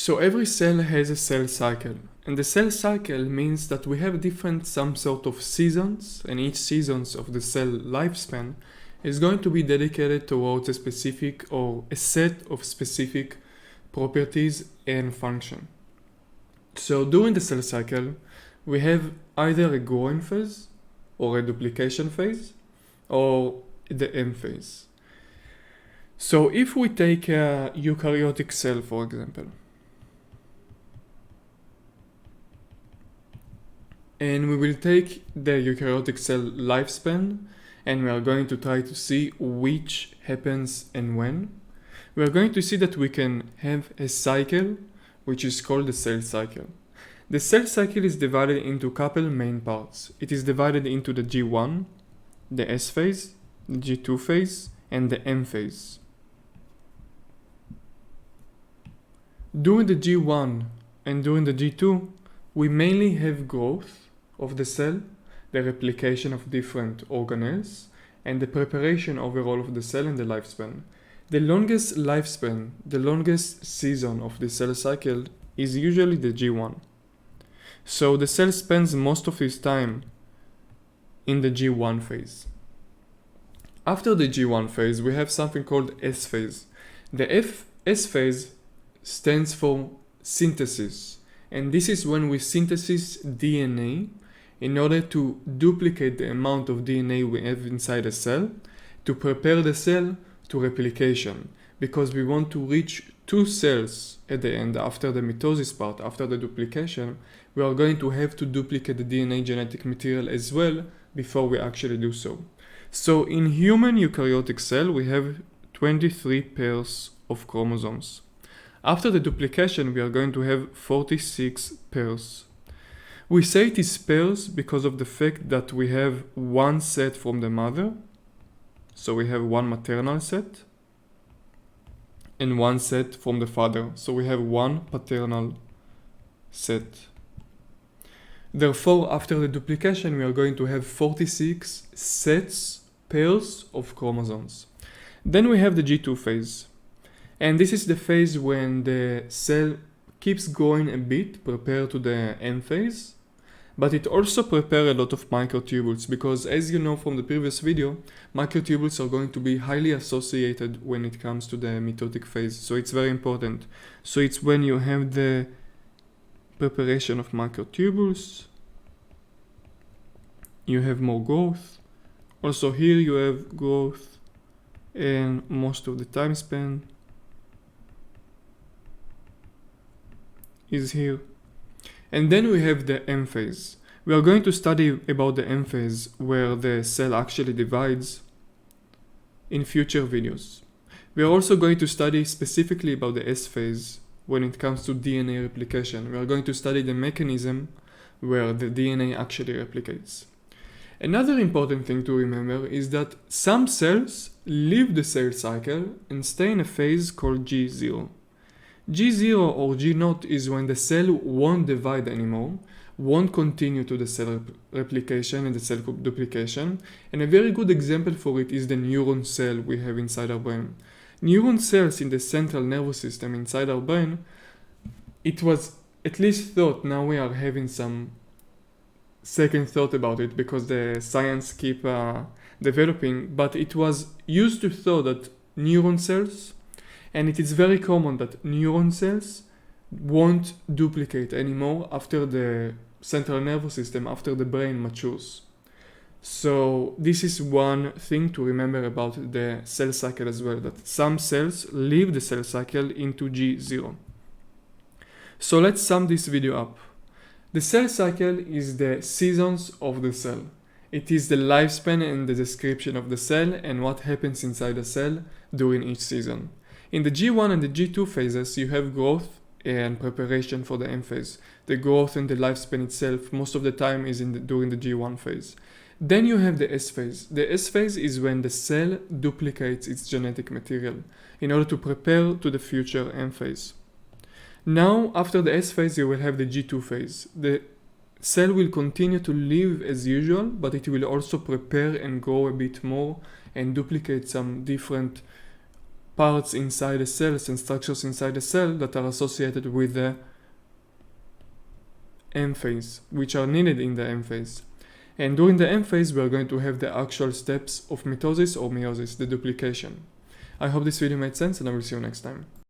So every cell has a cell cycle, and the cell cycle means that we have some sort of seasons, and each seasons of the cell lifespan is going to be dedicated towards a specific or a set of specific properties and function. So during the cell cycle, we have either a growing phase or a duplication phase or the M phase. So if we take a eukaryotic cell, for example, and we will take the eukaryotic cell lifespan and we are going to try to see which happens and when. We are going to see that we can have a cycle which is called the cell cycle. The cell cycle is divided into a couple main parts. It is divided into the G1, the S phase, the G2 phase, and the M phase. During the G1 and during the G2, we mainly have growth of the cell, the replication of different organelles, and the preparation overall of the cell and the lifespan. The longest lifespan, the longest season of the cell cycle is usually the G1. So the cell spends most of its time in the G1 phase. After the G1 phase, we have something called S phase. The S phase stands for synthesis, and this is when we synthesize DNA in order to duplicate the amount of DNA we have inside a cell to prepare the cell to replication, because we want to reach 2 cells at the end. After the mitosis part, after the duplication, we are going to have to duplicate the DNA genetic material as well before we actually do so. So in human eukaryotic cell, we have 23 pairs of chromosomes. After the duplication, we are going to have 46 pairs. We say it is pairs because of the fact that we have one set from the mother. So we have one maternal set and one set from the father. So we have one paternal set. Therefore, after the duplication, we are going to have 46 sets, pairs of chromosomes. Then we have the G2 phase. And this is the phase when the cell keeps going a bit, prepared to the M phase. But it also prepares a lot of microtubules, because as you know from the previous video, microtubules are going to be highly associated when it comes to the mitotic phase. So it's very important. So it's when you have the preparation of microtubules, you have more growth. Also here you have growth, and most of the time span is here. And then we have the M phase. We are going to study about the M phase, where the cell actually divides, in future videos. We are also going to study specifically about the S phase when it comes to DNA replication. We are going to study the mechanism where the DNA actually replicates. Another important thing to remember is that some cells leave the cell cycle and stay in a phase called G0. G0 or G0 is when the cell won't divide anymore, won't continue to the cell replication and the cell duplication. And a very good example for it is the neuron cell we have inside our brain. Neuron cells in the central nervous system inside our brain, it was at least thought, now we are having some second thought about it because the science keep developing, but it was used to thought that neuron cells, and it is very common that neuron cells won't duplicate anymore after the central nervous system, after the brain matures. So this is one thing to remember about the cell cycle as well, that some cells leave the cell cycle into G0. So let's sum this video up. The cell cycle is the seasons of the cell. It is the lifespan and the description of the cell and what happens inside the cell during each season. In the G1 and the G2 phases, you have growth and preparation for the M phase. The growth and the lifespan itself most of the time is during the G1 phase. Then you have the S phase. The S phase is when the cell duplicates its genetic material in order to prepare to the future M phase. Now, after the S phase, you will have the G2 phase. The cell will continue to live as usual, but it will also prepare and grow a bit more and duplicate some different parts inside the cells and structures inside the cell that are associated with the M phase, which are needed in the M phase. And during the M phase, we are going to have the actual steps of mitosis or meiosis, the duplication. I hope this video made sense, and I will see you next time.